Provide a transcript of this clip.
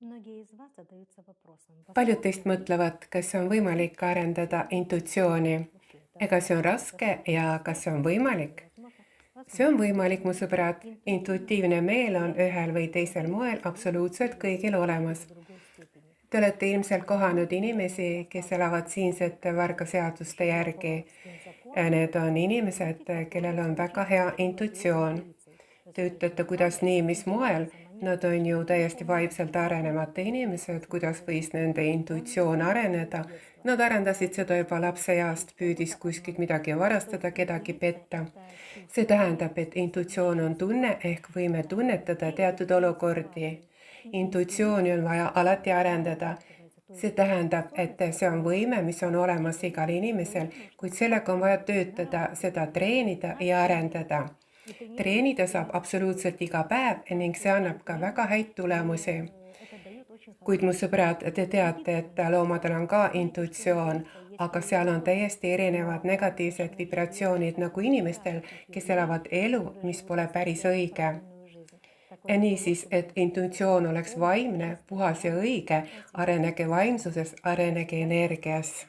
Многие из вас задаются вопросом, Paljud возможно teist ли mõtlevad, kas on võimalik arendada intuitsiooni. вообще это Ega see on raske ja достаточно kas see on просто или võimalik? возможно? See on Возможно. võimalik, mu sõbrad. Интуитивность Intuitiivne meel on является ühel või teisel moel способностью absoluutselt или в kõigil той или olemas. в другой степени Te olete ilmselt kohanud определенным inimesi, kes elavad способностям. siinsete varga seaduste Еще два järgi. поварским законам, Need on inimesed, люди, которые kellel on väga очень hea хорошо владеют intuitsioon. интуицией. Вы Te знаете, ütlete, бывает, kuidas nii, mis что moel? находятся Nad моменты, on когда ju вы täiesti выполняете vaimselt arenemata определенные inimesed, действия kuidas своей võis жизни. nende Вам intuitsioon необходимо будет с areneda. детства Nad arendasid seda juba практически lapseeast, учить püüdis что-то kuskilt одно. midagi То есть varastada, kedagi интуиция– petta. это See чувство, tähendab, et способность intuitsioon on tunne чувствовать ehk võime tunnetada те или teatud другие olukordi. ситуации. И Intuitsiooni on vaja интуиция alati arendada. отрабатывается, то See есть это tähendab, et способность, see on которую võime, нужно mis on olemas прокачивать, igal но inimesel, ее нужно kuid sellega on vaja каждодневно töötada, seda treenida ja тренировать. arendada. И тренируя, Treenida saab тренируя, absoluutselt iga päev ning see annab ka väga время, häid tulemusi. это дает очень Kuid mu хорошие sõbrad, te результаты. teate, et loomadel on ka Знаете, что у intuitsioon, интуиции есть aga плюсы и seal on минусы, täiesti erinevad но в negatiivsed отношении человека, vibratsioonid nagu который выбирает inimestel, путь kes любви, elavad elu, который mis живут pole päris осмысленную, õige. правильную жизнь. Такое Ja руководство niisiis, et intuitsioon oleks помощь vaimne, часто puhas ja бывает õige, очень arenege полезно. vaimsuses, arenege Спасибо. energias.